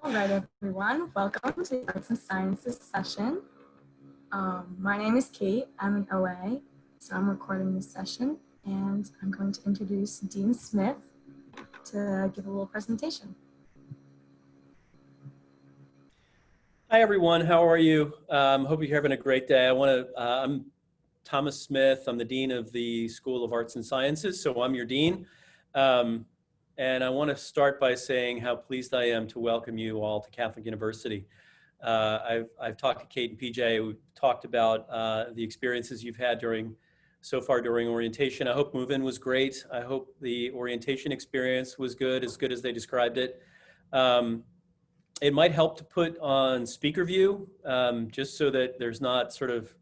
All right, everyone, welcome to the Arts and Sciences session. My name is Kate, I'm an OA, so I'm recording this session, and I'm going to introduce Dean Smith to give a little presentation. Hi, everyone, how are you? Hope you're having a great day. I'm Thomas Smith, I'm the Dean of the School of Arts and Sciences, so I'm your Dean. And I want to start by saying how pleased I am to welcome you all to Catholic University. I've talked to Kate and PJ. We've talked about the experiences you've had so far during orientation. I hope move-in was great. I hope the orientation experience was as good as they described it. It might help to put on speaker view, just so that there's not sort of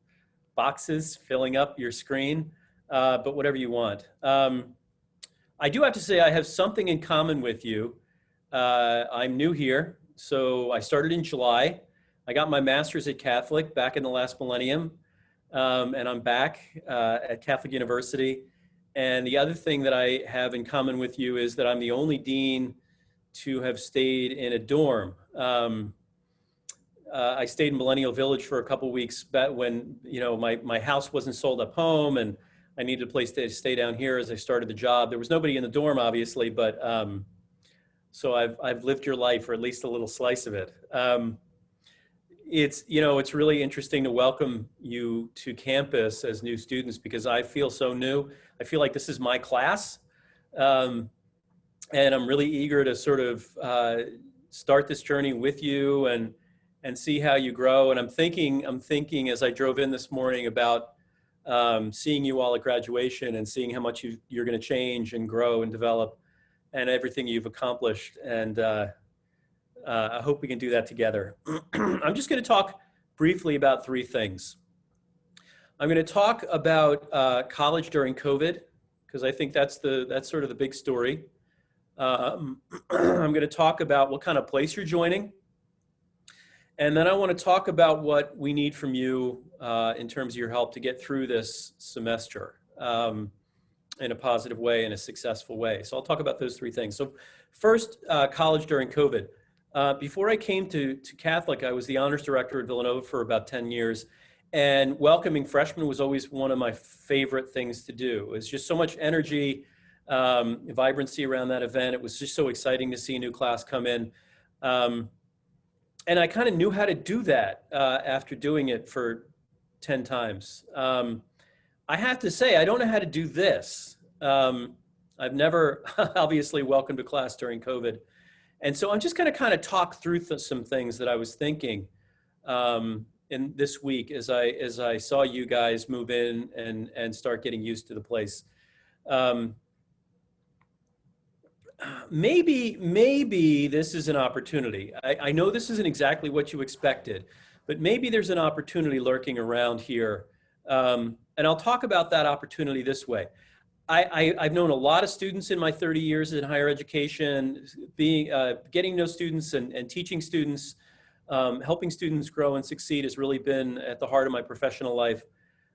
boxes filling up your screen, but whatever you want. I do have to say I have something in common with you. I'm new here, so I started in July. I got my master's at Catholic back in the last millennium, and I'm back at Catholic University. And the other thing that I have in common with you is that I'm the only dean to have stayed in a dorm. I stayed in Millennial Village for a couple weeks back when my house wasn't sold up home, and I needed a place to stay down here as I started the job. There was nobody in the dorm, obviously, but so I've lived your life, or at least a little slice of it. It's really interesting to welcome you to campus as new students, because I feel so new. I feel like this is my class, and I'm really eager to sort of start this journey with you and see how you grow. And I'm thinking as I drove in this morning about seeing you all at graduation and seeing how much you're going to change and grow and develop and everything you've accomplished. And I hope we can do that together. I'm just going to talk briefly about three things. I'm going to talk about college during COVID, because I think that's sort of the big story. I'm going to talk about what kind of place you're joining. And then I want to talk about what we need from you in terms of your help to get through this semester in a positive way, in a successful way. So I'll talk about those three things. So first, college during COVID. Before I came to Catholic, I was the honors director at Villanova for about 10 years. And welcoming freshmen was always one of my favorite things to do. It was just so much energy, vibrancy around that event. It was just so exciting to see a new class come in. And I kind of knew how to do that after doing it for 10 times. I have to say, I don't know how to do this. I've never obviously welcomed a class during COVID. And so I'm just going to kind of talk through some things that I was thinking in this week as I saw you guys move in and start getting used to the place. Maybe this is an opportunity. I know this isn't exactly what you expected, but maybe there's an opportunity lurking around here. And I'll talk about that opportunity this way. I've known a lot of students in my 30 years in higher education, getting to know students and teaching students, helping students grow and succeed has really been at the heart of my professional life.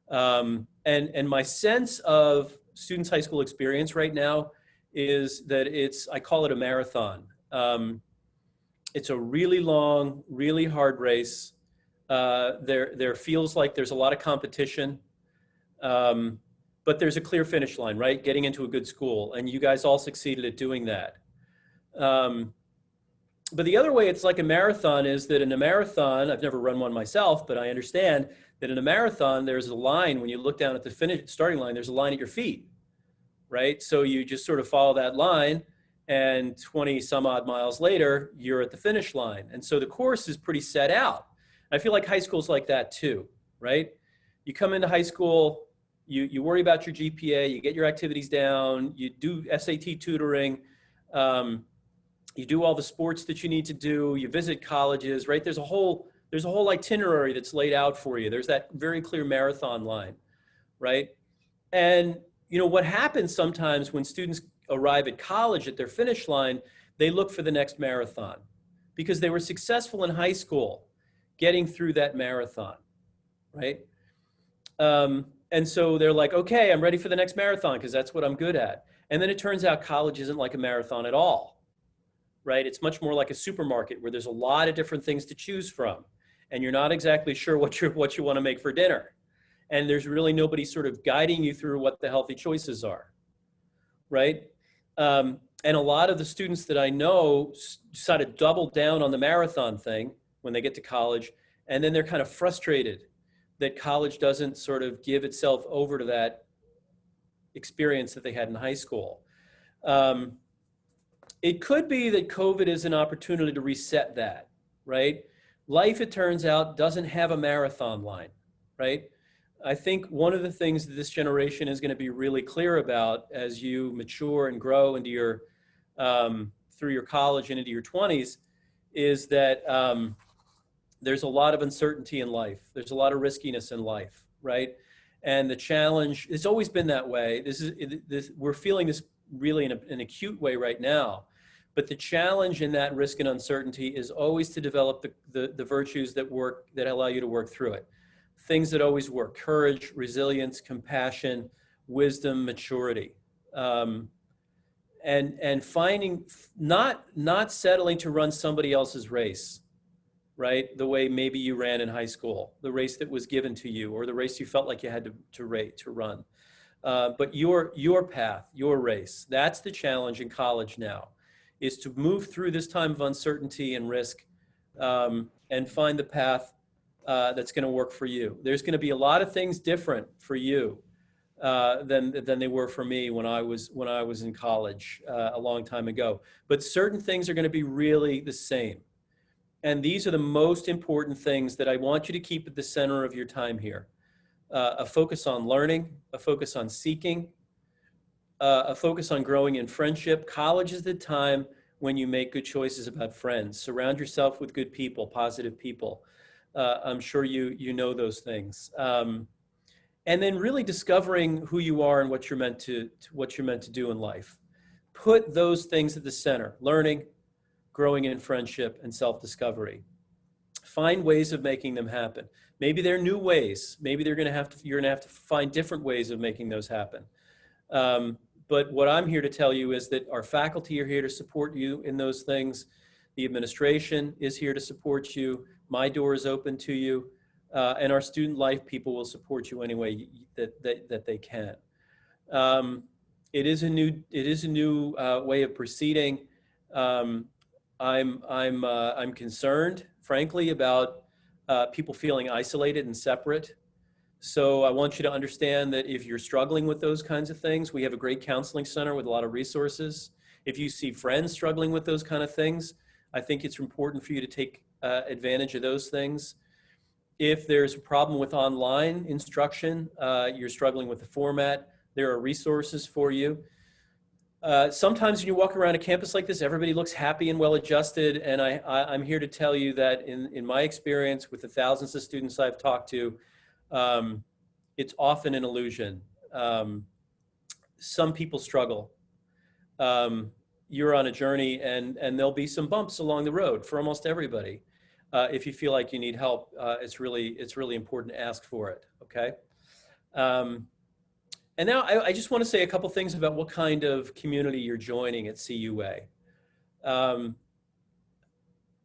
And my sense of students' high school experience right now is that I call it a marathon. It's a really long, really hard race. There feels like there's a lot of competition, but there's a clear finish line, right? Getting into a good school, and you guys all succeeded at doing that. But the other way it's like a marathon is that in a marathon, I've never run one myself, but I understand that in a marathon, there's a line when you look down at the starting line, there's a line at your feet. Right? So you just sort of follow that line, and 20 some odd miles later, you're at the finish line. And so the course is pretty set out. I feel like high school's like that too, right? You come into high school, you worry about your GPA, you get your activities down, you do SAT tutoring, you do all the sports that you need to do, you visit colleges, right? There's a whole itinerary that's laid out for you. There's that very clear marathon line, right? And what happens sometimes when students arrive at college at their finish line, they look for the next marathon because they were successful in high school getting through that marathon, right? And so they're like, okay, I'm ready for the next marathon because that's what I'm good at. And then it turns out college isn't like a marathon at all, right? It's much more like a supermarket where there's a lot of different things to choose from, and you're not exactly sure what you want to make for dinner. And there's really nobody sort of guiding you through what the healthy choices are, right? And a lot of the students that I know sort of double down on the marathon thing when they get to college, and then they're kind of frustrated that college doesn't sort of give itself over to that experience that they had in high school. It could be that COVID is an opportunity to reset that, right? Life, it turns out, doesn't have a marathon line, right? I think one of the things that this generation is going to be really clear about as you mature and grow into your, through your college and into your 20s is that there's a lot of uncertainty in life. There's a lot of riskiness in life, right? And the challenge, it's always been that way. We're feeling this really in an acute way right now. But the challenge in that risk and uncertainty is always to develop the virtues that allow you to work through it. Things that always work: courage, resilience, compassion, wisdom, maturity. And finding, not settling to run somebody else's race, right? The way maybe you ran in high school, the race that was given to you, or the race you felt like you had to run. But your path, your race, that's the challenge in college now, is to move through this time of uncertainty and risk and find the path that's going to work for you. There's going to be a lot of things different for you than they were for me when I was in college a long time ago. But certain things are going to be really the same. And these are the most important things that I want you to keep at the center of your time here. A focus on learning, a focus on seeking, a focus on growing in friendship. College is the time when you make good choices about friends. Surround yourself with good people, positive people. I'm sure you know those things. And then really discovering who you are and what you're meant to do in life. Put those things at the center: learning, growing in friendship, and self-discovery. Find ways of making them happen. Maybe they're new ways. Maybe you're gonna have to find different ways of making those happen. But what I'm here to tell you is that our faculty are here to support you in those things. The administration is here to support you. My door is open to you. And our student life people will support you any way that they can. It is a new way of proceeding. I'm concerned, frankly, about people feeling isolated and separate. So I want you to understand that if you're struggling with those kinds of things, we have a great counseling center with a lot of resources. If you see friends struggling with those kind of things, I think it's important for you to take advantage of those things. If there's a problem with online instruction, you're struggling with the format, there are resources for you. Sometimes when you walk around a campus like this, everybody looks happy and well-adjusted, and I'm here to tell you that in my experience with the thousands of students I've talked to, it's often an illusion. Some people struggle. You're on a journey, and there'll be some bumps along the road for almost everybody. If you feel like you need help, it's really important to ask for it, okay? And now I just want to say a couple things about what kind of community you're joining at CUA.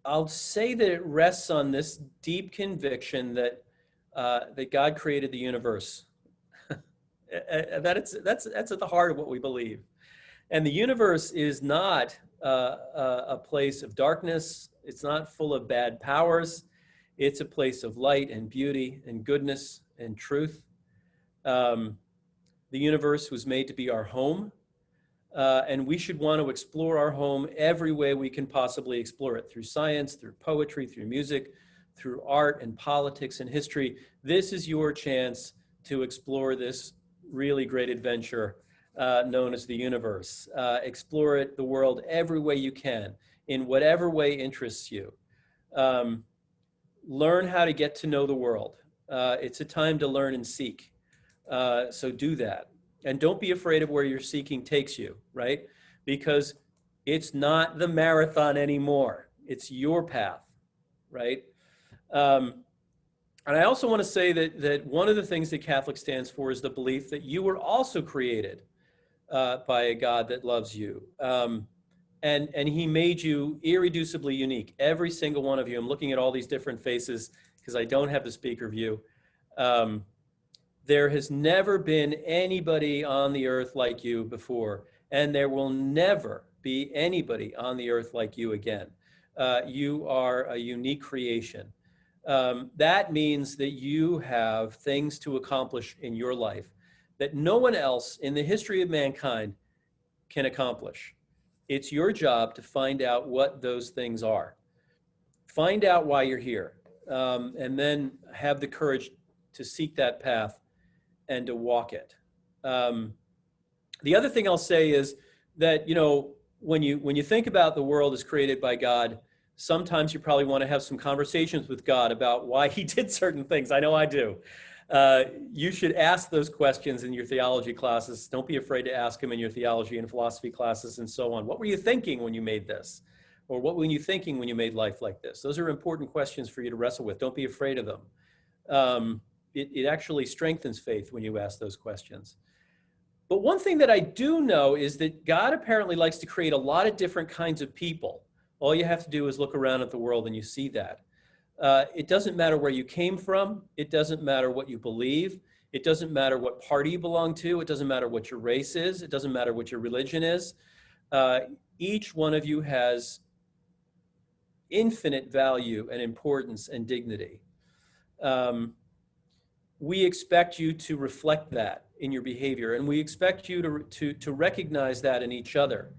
I'll say that it rests on this deep conviction that God created the universe. That's at the heart of what we believe. And the universe is not a place of darkness. It's not full of bad powers. It's a place of light and beauty and goodness and truth. The universe was made to be our home, and we should want to explore our home every way we can possibly explore it: through science, through poetry, through music, through art and politics and history. This is your chance to explore this really great adventure known as the universe. Explore it, the world, every way you can, in whatever way interests you. Learn how to get to know the world. It's a time to learn and seek. So do that. And don't be afraid of where your seeking takes you, right? Because it's not the marathon anymore. It's your path, right? And I also want to say that one of the things that Catholic stands for is the belief that you were also created by a God that loves you. and he made you irreducibly unique. Every single one of you. I'm looking at all these different faces because I don't have the speaker view. There has never been anybody on the earth like you before, and there will never be anybody on the earth like you again. You are a unique creation. That means that you have things to accomplish in your life that no one else in the history of mankind can accomplish. It's your job to find out what those things are. Find out why you're here, and then have the courage to seek that path and to walk it. The other thing I'll say is that, you know, when you think about the world as created by God, sometimes you probably want to have some conversations with God about why he did certain things. I know I do. You should ask those questions in your theology classes. Don't be afraid to ask them in your theology and philosophy classes and so on. What were you thinking when you made this? Or what were you thinking when you made life like this? Those are important questions for you to wrestle with. Don't be afraid of them. It actually strengthens faith when you ask those questions. But one thing that I do know is that God apparently likes to create a lot of different kinds of people. All you have to do is look around at the world and you see that. It doesn't matter where you came from. It doesn't matter what you believe. It doesn't matter what party you belong to. It doesn't matter what your race is. It doesn't matter what your religion is. Each one of you has infinite value and importance and dignity. We expect you to reflect that in your behavior, and we expect you to recognize that in each other.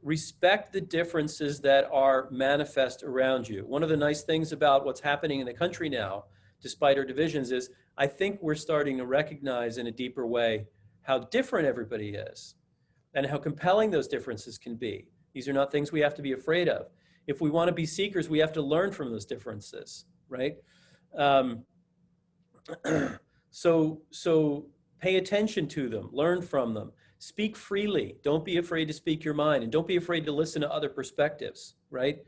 Respect the differences that are manifest around you. One of the nice things about what's happening in the country now, despite our divisions, is I think we're starting to recognize in a deeper way how different everybody is and how compelling those differences can be. These are not things we have to be afraid of. If we want to be seekers, we have to learn from those differences, right? So pay attention to them, learn from them, speak freely. Don't be afraid to speak your mind, and don't be afraid to listen to other perspectives, right?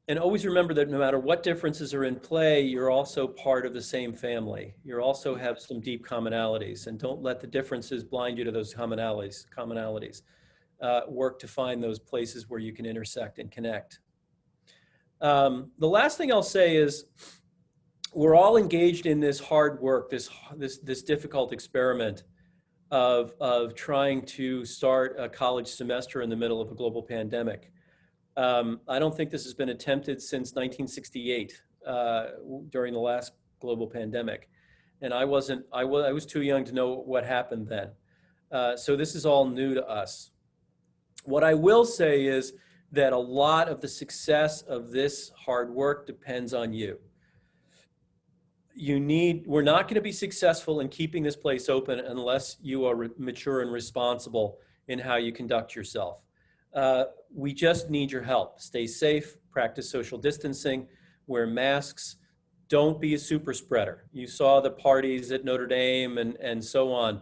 And always remember that no matter what differences are in play, you're also part of the same family. You also have some deep commonalities, and don't let the differences blind you to those commonalities. Work to find those places where you can intersect and connect. The last thing I'll say is, we're all engaged in this hard work, this difficult experiment of trying to start a college semester in the middle of a global pandemic. I don't think this has been attempted since 1968 during the last global pandemic, and I was too young to know what happened then. So this is all new to us. What I will say is that a lot of the success of this hard work depends on you. We're not going to be successful in keeping this place open unless you are mature and responsible in how you conduct yourself. We just need your help. Stay safe, practice social distancing, wear masks, don't be a super spreader. You saw the parties at Notre Dame and so on.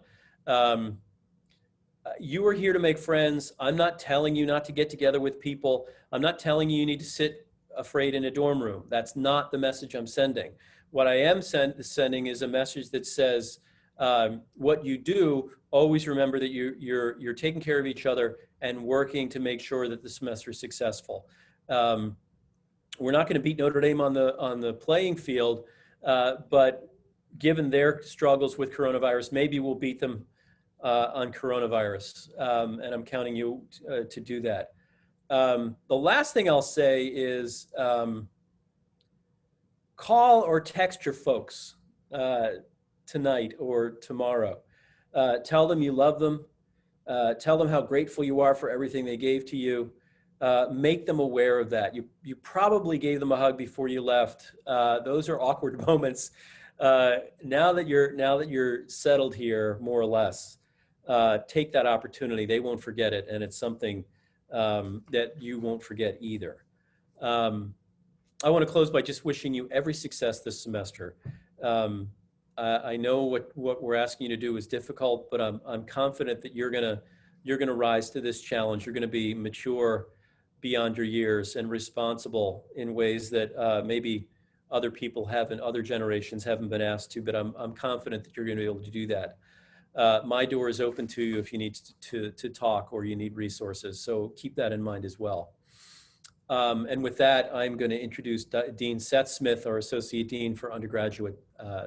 You are here to make friends. I'm not telling you not to get together with people. I'm not telling you need to sit afraid in a dorm room. That's not the message I'm sending. What I am sending is a message that says, what you do, always remember that you're taking care of each other and working to make sure that the semester is successful. We're not going to beat Notre Dame on the playing field, but given their struggles with coronavirus, maybe we'll beat them on coronavirus, and I'm counting you to do that. The last thing I'll say is, call or text your folks tonight or tomorrow. Tell them you love them. Tell them how grateful you are for everything they gave to you. Make them aware of that. You probably gave them a hug before you left. Those are awkward moments. Now that you're settled here, more or less, take that opportunity. They won't forget it, and it's something that you won't forget either. I want to close by just wishing you every success this semester. I know what we're asking you to do is difficult, but I'm confident that you're gonna rise to this challenge. You're gonna be mature beyond your years and responsible in ways that maybe other people haven't, other generations haven't been asked to. But I'm confident that you're gonna be able to do that. My door is open to you if you need to talk or you need resources. So keep that in mind as well. And with that, I'm going to introduce Dean Seth Smith, our Associate Dean for Undergraduate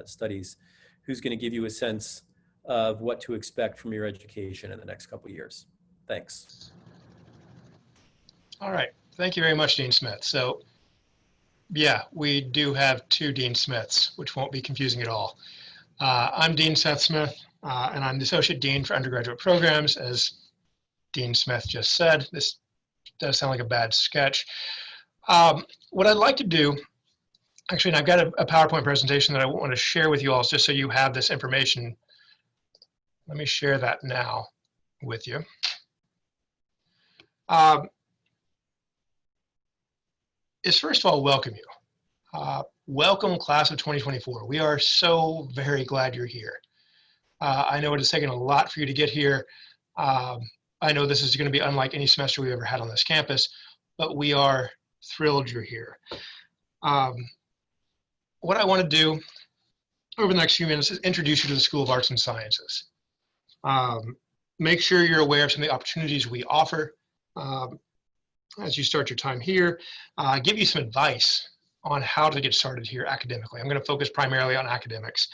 Studies, who's going to give you a sense of what to expect from your education in the next couple of years. Thanks. All right. Thank you very much, Dean Smith. So yeah, we do have two Dean Smiths, which won't be confusing at all. I'm Dean Seth Smith, and I'm the Associate Dean for Undergraduate Programs. As Dean Smith just said, this does sound like a bad sketch. What I'd like to do, actually, and I've got a PowerPoint presentation that I want to share with you all just so you have this information. Let me share that now with you. Is first of all, welcome you. Welcome class of 2024. We are so very glad you're here. I know it has taken a lot for you to get here. I know this is going to be unlike any semester we've ever had on this campus, but we are thrilled you're here. What I want to do over the next few minutes is introduce you to the School of Arts and Sciences. Make sure you're aware of some of the opportunities we offer as you start your time here, give you some advice on how to get started here academically. I'm going to focus primarily on academics,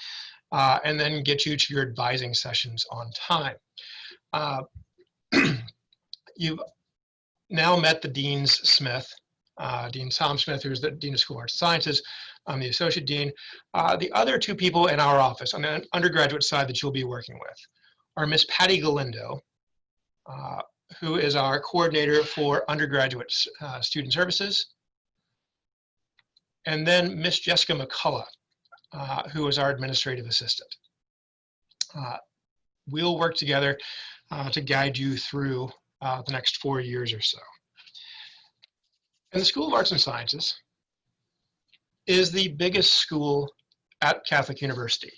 and then get you to your advising sessions on time. You've now met the Deans Smith, Dean Tom Smith, who's the Dean of School of Arts and Sciences. I'm the Associate Dean. The other two people in our office on the undergraduate side that you'll be working with are Miss Patty Galindo, who is our coordinator for undergraduate student services, and then Miss Jessica McCullough, who is our administrative assistant. We'll work together to guide you through the next 4 years or so. And the School of Arts and Sciences is the biggest school at Catholic University.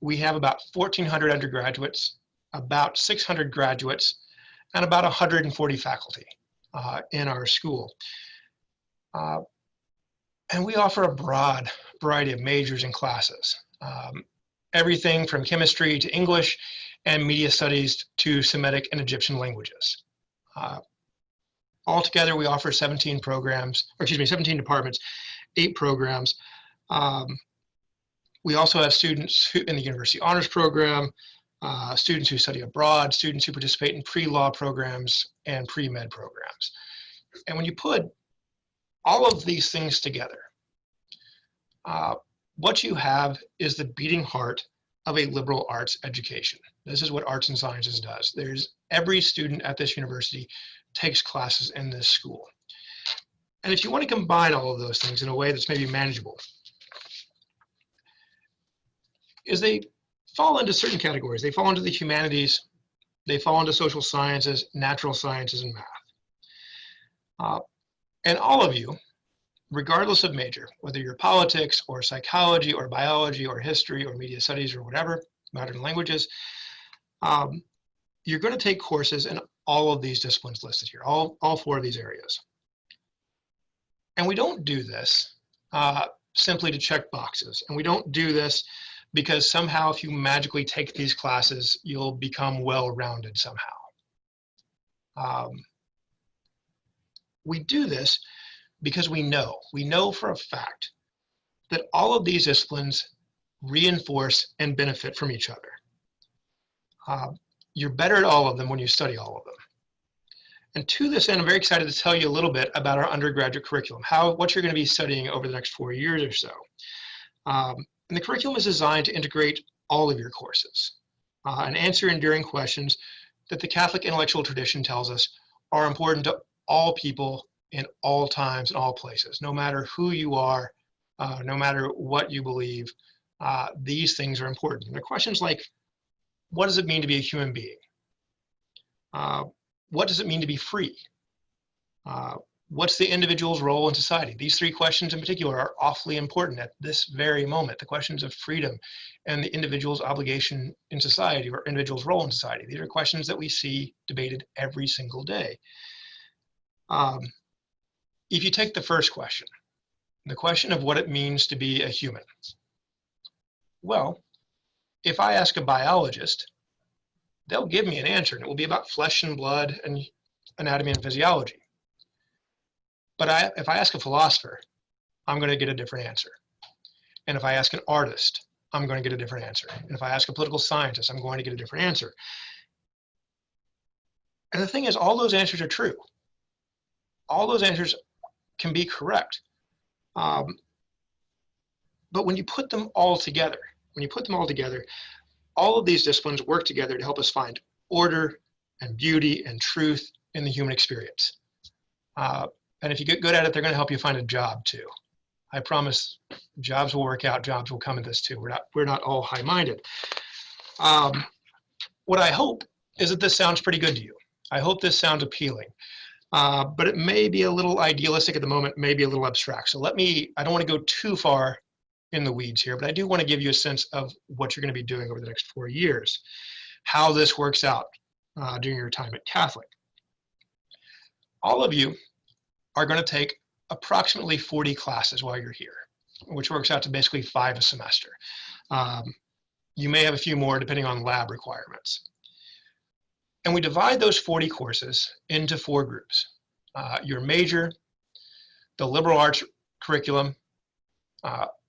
We have about 1,400 undergraduates, about 600 graduates, and about 140 faculty in our school. And we offer a broad variety of majors and classes. Everything from chemistry to English and media studies to Semitic and Egyptian languages. Altogether, we offer 17 programs, or excuse me, 17 departments, 8 programs. We also have students who, in the University Honors Program, students who study abroad, students who participate in pre-law programs and pre-med programs. And when you put all of these things together, what you have is the beating heart of a liberal arts education. This is what Arts and Sciences does. Every student at this university takes classes in this school. And if you want to combine all of those things in a way that's maybe manageable, is they fall into certain categories. They fall into the humanities, they fall into social sciences, natural sciences, and math. And all of you, regardless of major, whether you're politics or psychology or biology or history or media studies or whatever, modern languages, you're going to take courses in all of these disciplines listed here, all 4 of these areas. And we don't do this simply to check boxes. And we don't do this because somehow if you magically take these classes, you'll become well-rounded somehow. We do this because we know for a fact that all of these disciplines reinforce and benefit from each other. You're better at all of them when you study all of them. And to this end, I'm very excited to tell you a little bit about our undergraduate curriculum, what you're going to be studying over the next 4 years or so. And the curriculum is designed to integrate all of your courses and answer enduring questions that the Catholic intellectual tradition tells us are important to all people in all times and all places. No matter who you are, no matter what you believe, these things are important. And they're questions like, what does it mean to be a human being? What does it mean to be free? What's the individual's role in society? These 3 questions in particular are awfully important at this very moment. The questions of freedom and the individual's obligation in society or individual's role in society. These are questions that we see debated every single day. If you take the first question, the question of what it means to be a human, well, if I ask a biologist, they'll give me an answer, and it will be about flesh and blood and anatomy and physiology. But if I ask a philosopher, I'm going to get a different answer. And if I ask an artist, I'm going to get a different answer. And if I ask a political scientist, I'm going to get a different answer. And the thing is, all those answers are true. All those answers can be correct. But when you put them all together, all of these disciplines work together to help us find order and beauty and truth in the human experience. And if you get good at it, they're going to help you find a job too. I promise jobs will work out, jobs will come at this too. We're not all high-minded. What I hope is that this sounds pretty good to you. I hope this sounds appealing, but it may be a little idealistic at the moment, maybe a little abstract. So I don't want to go too far in the weeds here, but I do want to give you a sense of what you're going to be doing over the next 4 years, how this works out during your time at Catholic. All of you are going to take approximately 40 classes while you're here, which works out to basically 5 a semester. You may have a few more depending on lab requirements. And we divide those 40 courses into 4 groups. Your major, the liberal arts curriculum,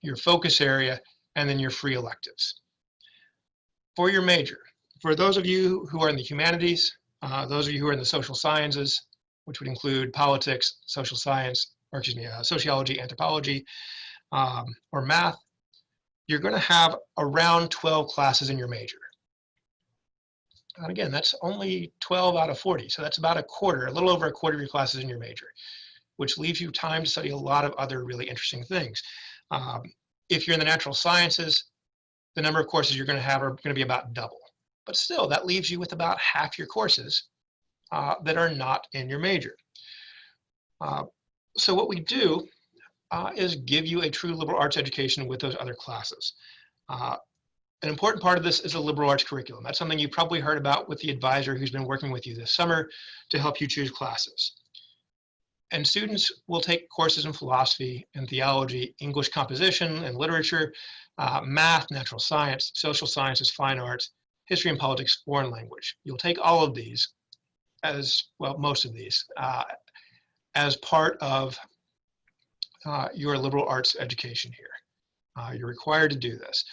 your focus area, and then your free electives. For your major, for those of you who are in the humanities, those of you who are in the social sciences, which would include politics, social science, or excuse me, sociology, anthropology, or math, you're going to have around 12 classes in your major. And again, that's only 12 out of 40. So that's about a quarter, a little over a quarter of your classes in your major, which leaves you time to study a lot of other really interesting things. If you're in the natural sciences, the number of courses you're going to have are going to be about double. But still, that leaves you with about half your courses that are not in your major. So what we do is give you a true liberal arts education with those other classes. An important part of this is a liberal arts curriculum. That's something you probably heard about with the advisor who's been working with you this summer to help you choose classes. And students will take courses in philosophy and theology, English composition and literature, math, natural science, social sciences, fine arts, history and politics, foreign language. You'll take all of these as, well, most of these, as part of your liberal arts education here. You're required to do this.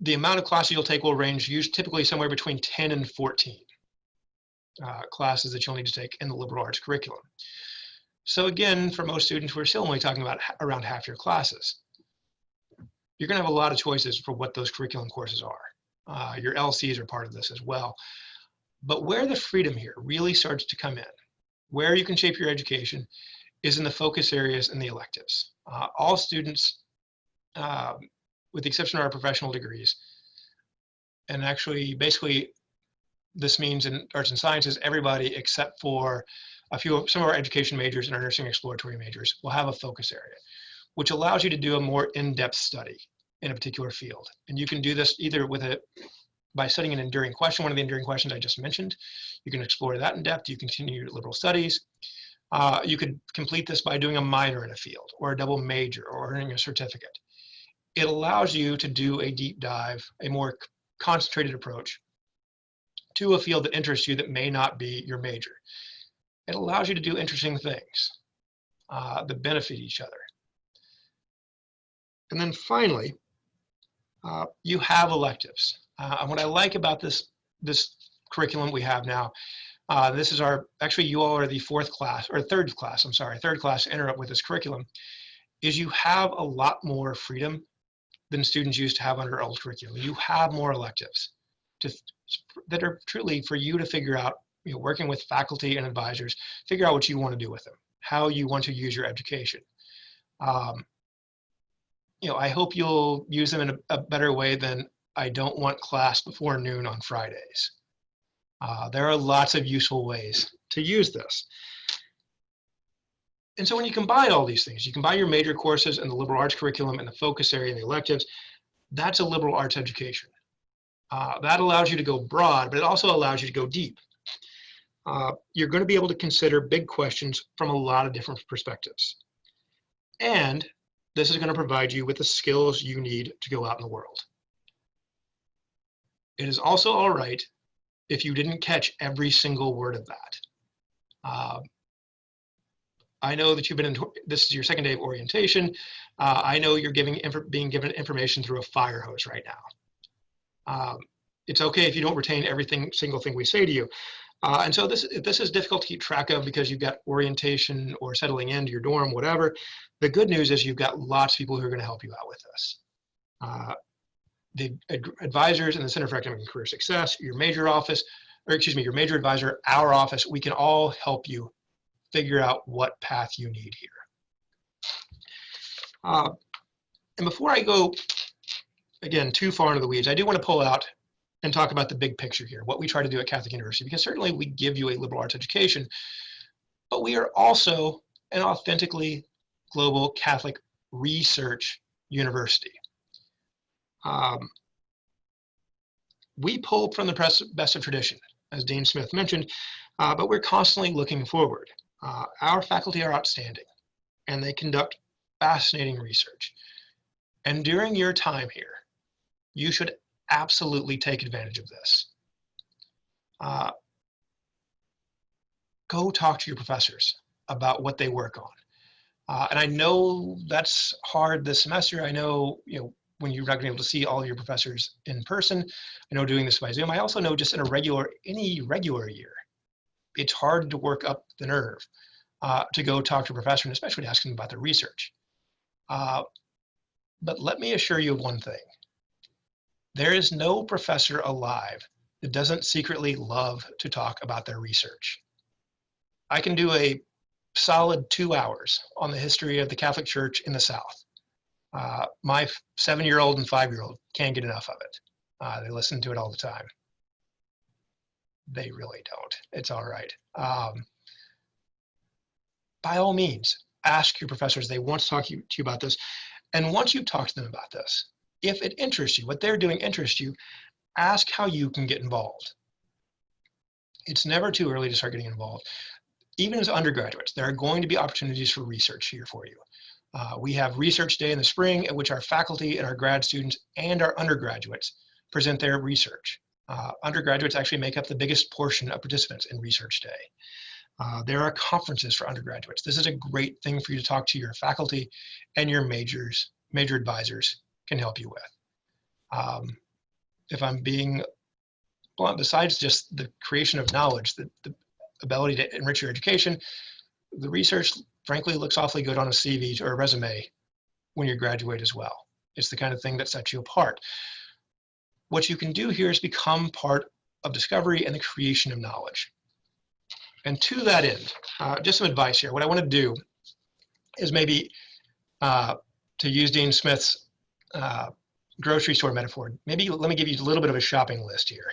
The amount of classes you'll take will range typically somewhere between 10 and 14 classes that you'll need to take in the liberal arts curriculum. So again, for most students, we're still only talking about around half your classes. You're going to have a lot of choices for what those curriculum courses are. Your LCs are part of this as well. But where the freedom here really starts to come in, where you can shape your education, is in the focus areas and the electives. All students, with the exception of our professional degrees, and actually basically this means in arts and sciences, everybody except for some of our education majors and our nursing exploratory majors will have a focus area, which allows you to do a more in-depth study in a particular field. And you can do this either by studying an enduring question, one of the enduring questions I just mentioned. You can explore that in depth. You continue your liberal studies. You could complete this by doing a minor in a field or a double major or earning a certificate. It allows you to do a deep dive, a more concentrated approach to a field that interests you that may not be your major. It allows you to do interesting things that benefit each other. And then finally, you have electives. And what I like about this curriculum we have now, this is actually you all are the third class to enter up with this curriculum, is you have a lot more freedom than students used to have under old curriculum. You have more electives that are truly for you to figure out, working with faculty and advisors, figure out what you want to do with them, how you want to use your education. I hope you'll use them in a better way than I don't want class before noon on Fridays. There are lots of useful ways to use this. And so when you combine all these things, you combine your major courses and the liberal arts curriculum and the focus area and the electives, that's a liberal arts education. That allows you to go broad, but it also allows you to go deep. You're going to be able to consider big questions from a lot of different perspectives. And this is going to provide you with the skills you need to go out in the world. It is also all right if you didn't catch every single word of that. I know that this is your second day of orientation. I know you're being given information through a fire hose right now. It's okay if you don't retain single thing we say to you. And so this is difficult to keep track of because you've got orientation or settling into your dorm, whatever. The good news is you've got lots of people who are going to help you out with this. The advisors in the Center for Academic and Career Success, your major advisor, our office, we can all help you figure out what path you need here. And before I go, again, too far into the weeds, I do want to pull out and talk about the big picture here, what we try to do at Catholic University, because certainly we give you a liberal arts education, but we are also an authentically global Catholic research university. We pull from the best of tradition, as Dean Smith mentioned, but we're constantly looking forward. Our faculty are outstanding, and they conduct fascinating research. And during your time here, you should absolutely take advantage of this. Go talk to your professors about what they work on. And I know that's hard this semester. I know, when you're not going to be able to see all your professors in person. I know doing this by Zoom. I also know just in any regular year, it's hard to work up the nerve to go talk to a professor, and especially to ask them about their research. But let me assure you of one thing. There is no professor alive that doesn't secretly love to talk about their research. I can do a solid 2 hours on the history of the Catholic Church in the South. My 7-year-old and 5-year-old can't get enough of it. They listen to it all the time. They really don't. It's all right. By all means, ask your professors. They want to talk to you about this. And once you've talked to them about this, if it interests you, what they're doing interests you, ask how you can get involved. It's never too early to start getting involved. Even as undergraduates, there are going to be opportunities for research here for you. We have Research Day in the spring at which our faculty and our grad students and our undergraduates present their research. Undergraduates actually make up the biggest portion of participants in Research Day. There are conferences for undergraduates. This is a great thing for you to talk to your faculty and your major advisors can help you with. If I'm being blunt, besides just the creation of knowledge, the ability to enrich your education, the research frankly looks awfully good on a CV or a resume when you graduate as well. It's the kind of thing that sets you apart. What you can do here is become part of discovery and the creation of knowledge. And to that end, just some advice here. What I want to do is maybe, to use Dean Smith's grocery store metaphor, maybe let me give you a little bit of a shopping list here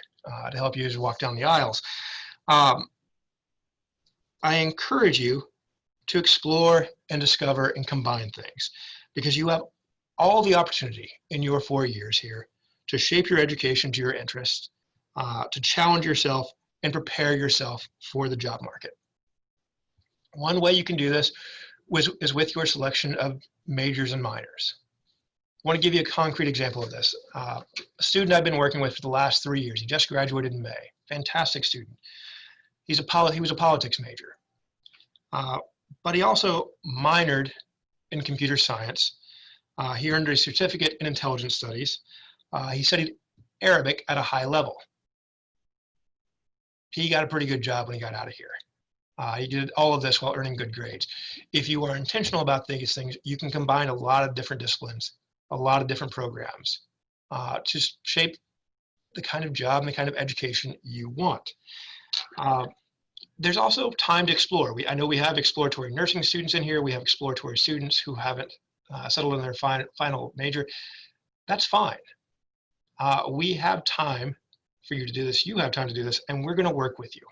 to help you as you walk down the aisles. I encourage you to explore and discover and combine things, because you have all the opportunity in your 4 years here to shape your education to your interests, to challenge yourself and prepare yourself for the job market. One way you can do this is with your selection of majors and minors. I want to give you a concrete example of this. A student I've been working with for the last 3 years, he just graduated in May, fantastic student. He was a politics major, but he also minored in computer science. He earned a certificate in intelligence studies. He studied Arabic at a high level. He got a pretty good job when he got out of here. He did all of this while earning good grades. If you are intentional about these things, you can combine a lot of different disciplines, a lot of different programs to shape the kind of job and the kind of education you want. There's also time to explore. I know we have exploratory nursing students in here. We have exploratory students who haven't settled in their final major. That's fine. We have time for you to do this. You have time to do this, and we're going to work with you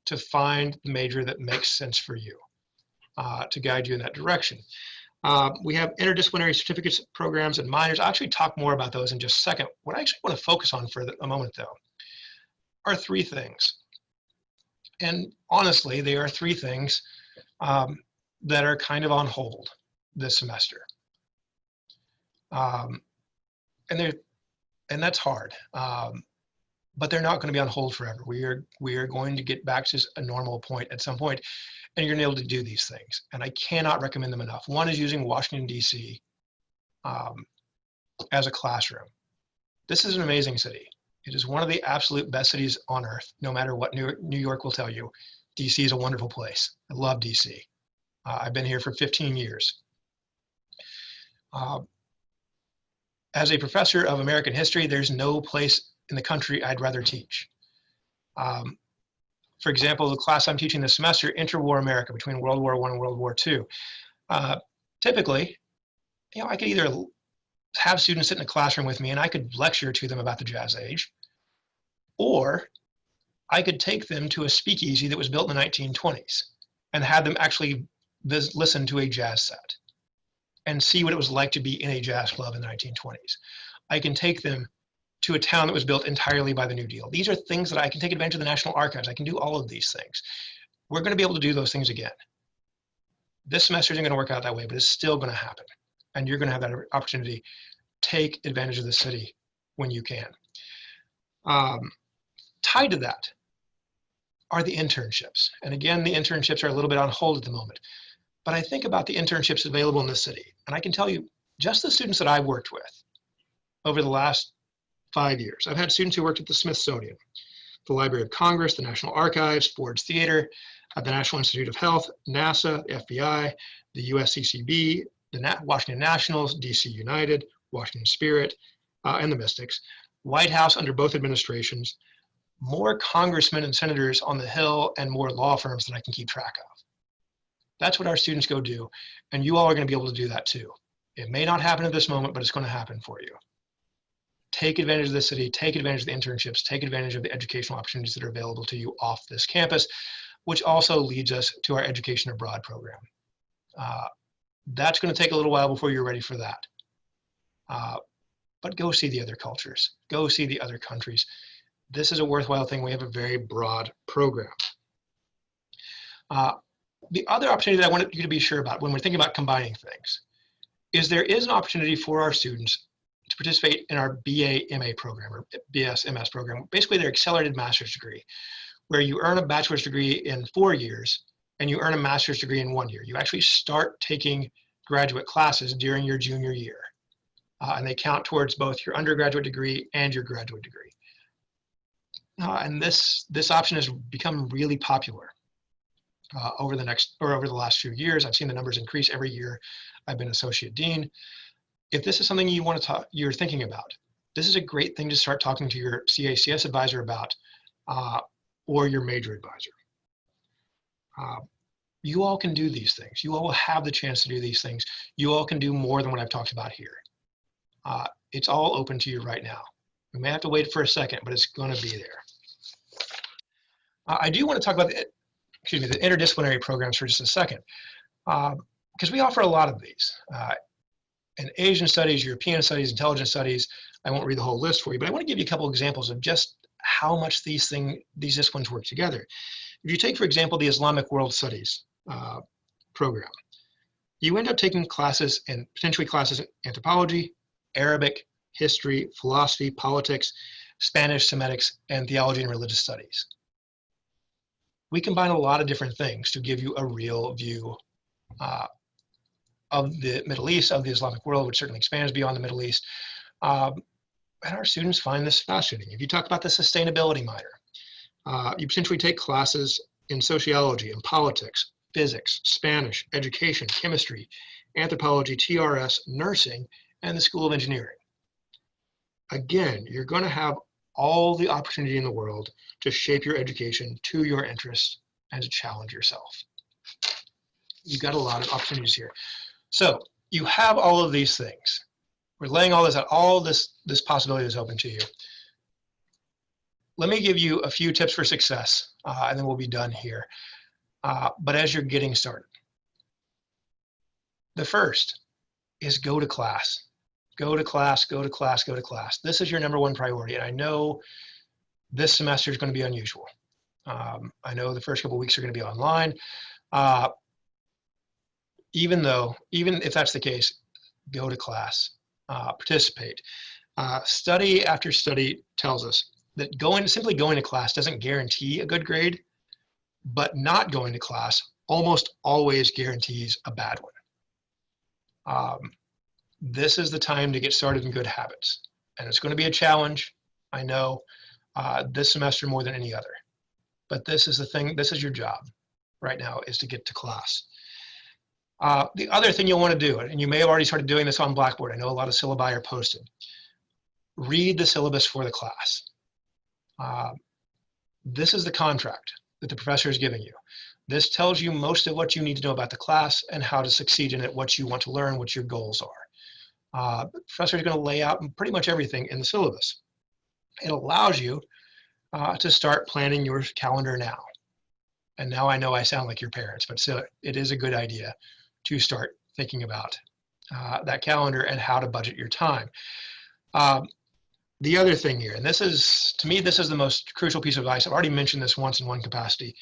to find the major that makes sense for you, to guide you in that direction. We have interdisciplinary certificates programs and minors. I'll actually talk more about those in just a second. What I actually want to focus on for a moment, though, are 3 things. And honestly, they are 3 things that are kind of on hold this semester. And and that's hard. But they're not going to be on hold forever. We are going to get back to a normal point at some point, and you're going to be able to do these things. And I cannot recommend them enough. One is using Washington, D.C. As a classroom. This is an amazing city. It is one of the absolute best cities on earth, no matter what New York will tell you. DC is a wonderful place. I love DC. I've been here for 15 years. As a professor of American history, there's no place in the country I'd rather teach. For example, the class I'm teaching this semester, Interwar America, between World War I and World War II. Typically, I could either have students sit in a classroom with me and I could lecture to them about the Jazz Age, or I could take them to a speakeasy that was built in the 1920s and have them actually listen to a jazz set and see what it was like to be in a jazz club in the 1920s. I can take them to a town that was built entirely by the New Deal. These are things that I can take advantage of the National Archives. I can do all of these things. We're going to be able to do those things again. This semester isn't going to work out that way, but it's still going to happen. And you're going to have that opportunity. Take advantage of the city when you can. Tied to that are the internships. And again, the internships are a little bit on hold at the moment. But I think about the internships available in the city. And I can tell you, just the students that I've worked with over the last 5 years. I've had students who worked at the Smithsonian, the Library of Congress, the National Archives, Ford's Theater, at the National Institute of Health, NASA, the FBI, the USCCB, the Washington Nationals, DC United, Washington Spirit, and the Mystics, White House under both administrations, more congressmen and senators on the Hill, and more law firms than I can keep track of. That's what our students go do, and you all are going to be able to do that too. It may not happen at this moment, but it's going to happen for you. Take advantage of the city, take advantage of the internships, take advantage of the educational opportunities that are available to you off this campus, which also leads us to our Education Abroad program. That's going to take a little while before you're ready for that. But go see the other cultures, go see the other countries. This is a worthwhile thing. We have a very broad program. The other opportunity that I wanted you to be sure about when we're thinking about combining things is there is an opportunity for our students to participate in our BA-MA program or BS-MS program, basically their accelerated master's degree, where you earn a bachelor's degree in 4 years and you earn a master's degree in 1 year. You actually start taking graduate classes during your junior year, and they count towards both your undergraduate degree and your graduate degree. And this option has become really popular over the last few years. I've seen the numbers increase every year I've been associate dean. If this is something you're thinking about, this is a great thing to start talking to your CACS advisor about, or your major advisor. You all can do these things. You all will have the chance to do these things. You all can do more than what I've talked about here. It's all open to you right now. We may have to wait for a second, but it's going to be there. I do want to talk about the interdisciplinary programs for just a second, because we offer a lot of these. In Asian studies, European studies, intelligence studies. I won't read the whole list for you, but I want to give you a couple examples of just how much these disciplines work together. If you take, for example, the Islamic World Studies program, you end up taking classes and potentially classes in anthropology, Arabic, history, philosophy, politics, Spanish, Semitics, and theology and religious studies. We combine a lot of different things to give you a real view of the Middle East, of the Islamic world, which certainly expands beyond the Middle East. And our students find this fascinating. If you talk about the sustainability minor, you potentially take classes in sociology and politics, physics, Spanish, education, chemistry, anthropology, TRS, nursing, and the School of Engineering. Again, you're going to have all the opportunity in the world to shape your education to your interests and to challenge yourself. You've got a lot of opportunities here. So you have all of these things. We're laying all this out, all this possibility is open to you. Let me give you a few tips for success, and then we'll be done here. But as you're getting started, the first is go to class. Go to class, go to class, go to class. This is your number 1 priority, and I know this semester is going to be unusual. I know the first couple of weeks are going to be online. Even if that's the case, go to class, participate. Study after study tells us that simply going to class doesn't guarantee a good grade, but not going to class almost always guarantees a bad one. This is the time to get started in good habits. And it's going to be a challenge, I know, this semester more than any other. But this is the thing, this is your job right now, is to get to class. The other thing you'll want to do, and you may have already started doing this on Blackboard, I know a lot of syllabi are posted. Read the syllabus for the class. This is the contract that the professor is giving you. This tells you most of what you need to know about the class and how to succeed in it, what you want to learn, what your goals are. The professor is going to lay out pretty much everything in the syllabus. It allows you to start planning your calendar now. And now I know I sound like your parents, but still, it is a good idea to start thinking about that calendar and how to budget your time. The other thing here, and this is, to me, this is the most crucial piece of advice. I've already mentioned this once in one capacity,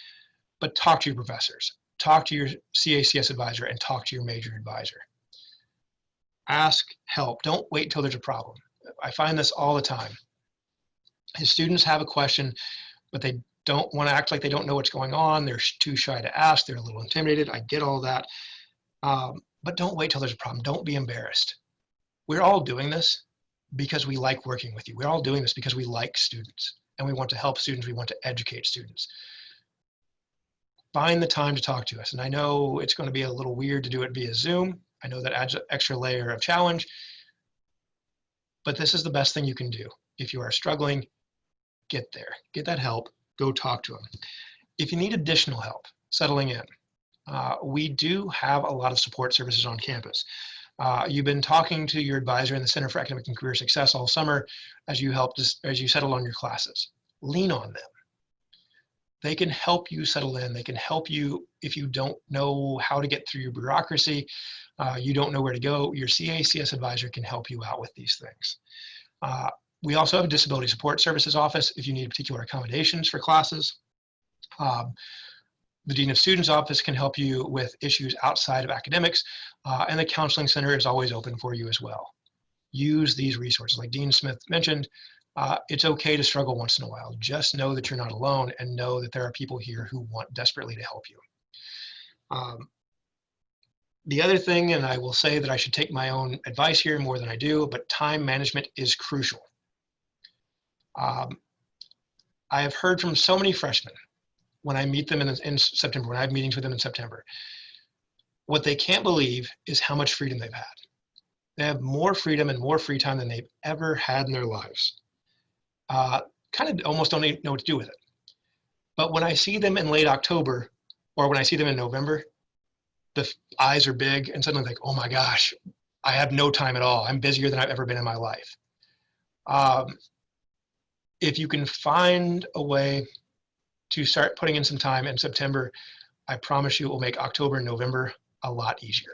but talk to your professors, talk to your CACS advisor, and talk to your major advisor. Ask help. Don't wait till there's a problem. I find this all the time. His students have a question, but they don't want to act like they don't know what's going on. They're too shy to ask. They're a little intimidated. I get all that. But don't wait till there's a problem. Don't be embarrassed. We're all doing this because we like working with you. We're all doing this because we like students and we want to help students. We want to educate students. Find the time to talk to us. And I know it's going to be a little weird to do it via Zoom. I know that adds an extra layer of challenge, but this is the best thing you can do. If you are struggling, get there, get that help, go talk to them. If you need additional help settling in, we do have a lot of support services on campus. You've been talking to your advisor in the Center for Academic and Career Success all summer as you settle on your classes. Lean on them. They can help you settle in. They can help you if you don't know how to get through your bureaucracy, you don't know where to go. Your CACS advisor can help you out with these things. We also have a Disability Support Services office if you need particular accommodations for classes. The Dean of Students office can help you with issues outside of academics, and the Counseling Center is always open for you as well. Use these resources. Like Dean Smith mentioned, it's okay to struggle once in a while. Just know that you're not alone and know that there are people here who want desperately to help you. The other thing, and I will say that I should take my own advice here more than I do, but time management is crucial. I have heard from so many freshmen when I meet them in September, when I have meetings with them in September, what they can't believe is how much freedom they've had. They have more freedom and more free time than they've ever had in their lives. Kind of almost don't even know what to do with it. But when I see them in late October, or when I see them in November, the eyes are big and suddenly like, oh my gosh, I have no time at all. I'm busier than I've ever been in my life. If you can find a way to start putting in some time in September, I promise you it will make October and November a lot easier,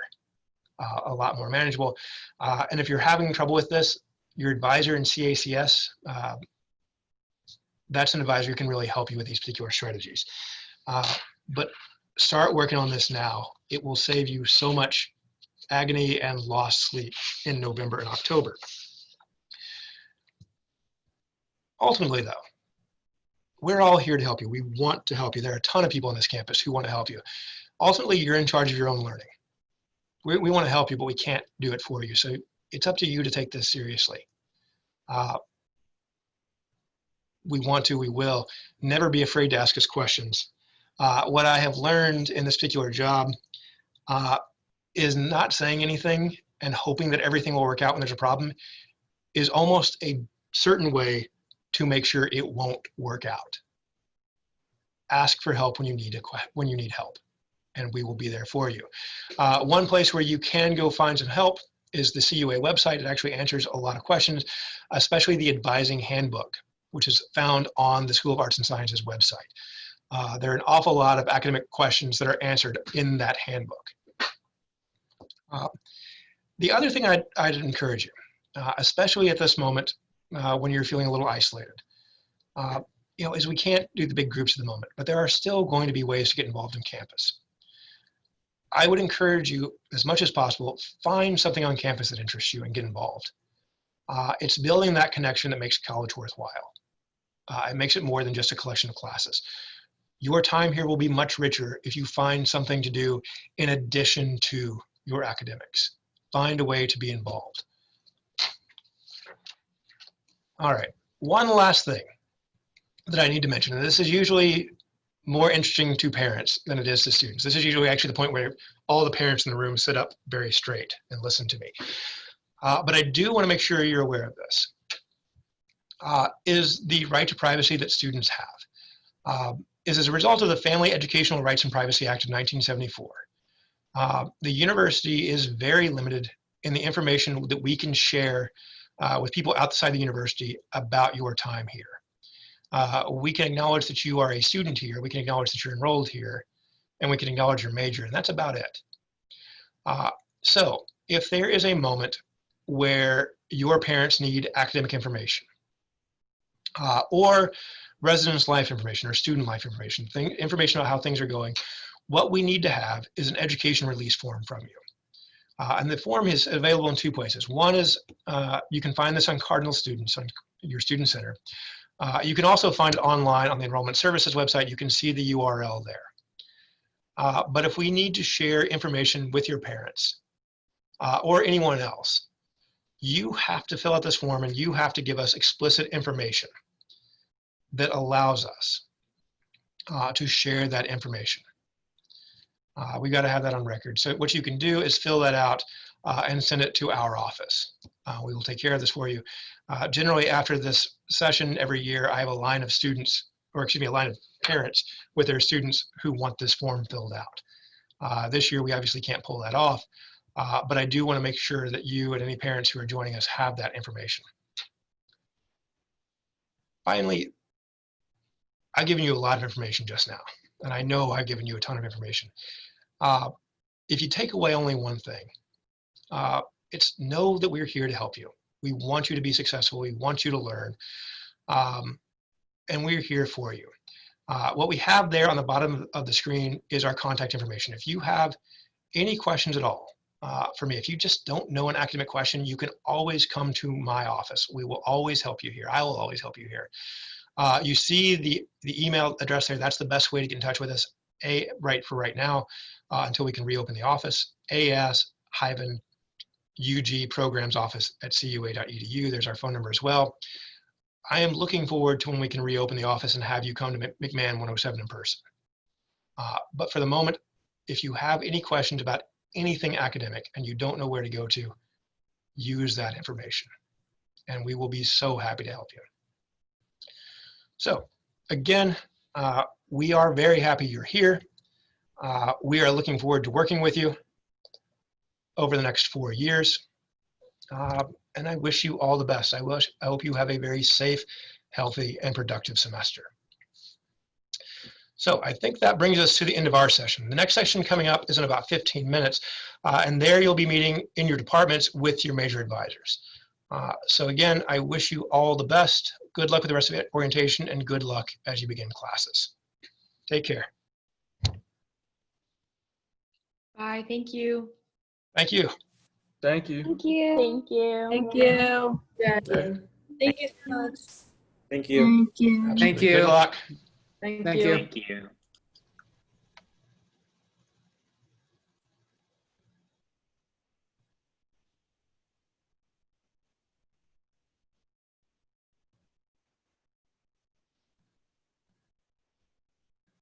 a lot more manageable. And if you're having trouble with this, your advisor in CACS, that's an advisor who can really help you with these particular strategies. But start working on this now. It will save you so much agony and lost sleep in November and October. Ultimately though, we're all here to help you. We want to help you. There are a ton of people on this campus who want to help you. Ultimately, you're in charge of your own learning. We want to help you, but we can't do it for you. So it's up to you to take this seriously. We want to, we will. Never be afraid to ask us questions. What I have learned in this particular job is not saying anything and hoping that everything will work out when there's a problem is almost a certain way to make sure it won't work out. Ask for help when you need help, and we will be there for you. One place where you can go find some help is the CUA website. It actually answers a lot of questions, especially the advising handbook, which is found on the School of Arts and Sciences website. There are an awful lot of academic questions that are answered in that handbook. The other thing I'd encourage you, especially at this moment when you're feeling a little isolated, is we can't do the big groups at the moment, but there are still going to be ways to get involved in campus. I would encourage you, as much as possible, find something on campus that interests you and get involved. It's building that connection that makes college worthwhile. It makes it more than just a collection of classes. Your time here will be much richer if you find something to do in addition to your academics. Find a way to be involved. All right, one last thing that I need to mention, and this is usually more interesting to parents than it is to students. This is usually actually the point where all the parents in the room sit up very straight and listen to me. But I do want to make sure you're aware of this, is the right to privacy that students have. Is as a result of the Family Educational Rights and Privacy Act of 1974. The university is very limited in the information that we can share with people outside the university about your time here. We can acknowledge that you are a student here, we can acknowledge that you're enrolled here, and we can acknowledge your major, and that's about it. So if there is a moment where your parents need academic information, or residence life information or student life information, information about how things are going, what we need to have is an education release form from you. And the form is available in two places. One is you can find this on Cardinal Students, on your Student Center. You can also find it online on the Enrollment Services website. You can see the URL there. But if we need to share information with your parents or anyone else, you have to fill out this form and you have to give us explicit information that allows us to share that information. We got to have that on record. So what you can do is fill that out and send it to our office. We will take care of this for you. Generally, after this session every year, I have a line of students, or excuse me, a line of parents with their students who want this form filled out. This year, we obviously can't pull that off, but I do want to make sure that you and any parents who are joining us have that information. Finally, I've given you a lot of information just now, and I know I've given you a ton of information. If you take away only one thing, it's know that we're here to help you. We want you to be successful. We want you to learn, and we're here for you. What we have there on the bottom of the screen is our contact information. If you have any questions at all for me, if you just don't know an academic question, you can always come to my office. We will always help you here. I will always help you here. You see the email address there. That's the best way to get in touch with us right now until we can reopen the office. as-ug-programsoffice@cua.edu. There's our phone number as well. I am looking forward to when we can reopen the office and have you come to McMahon 107 in person. But for the moment, if you have any questions about anything academic and you don't know where to go to, use that information and we will be so happy to help you. So again, we are very happy you're here. We are looking forward to working with you over the next 4 years. And I wish you all the best. I hope you have a very safe, healthy, and productive semester. So I think that brings us to the end of our session. The next session coming up is in about 15 minutes. And there you'll be meeting in your departments with your major advisors. So again, I wish you all the best. Good luck with the rest of the orientation and good luck as you begin classes. Take care. Bye. Thank you. Thank you. Thank you. Thank you. Thank you. Thank you. Thank you so much. Thank you. Thank you. Thank you. Good luck. Thank Thank you. you. Thank you.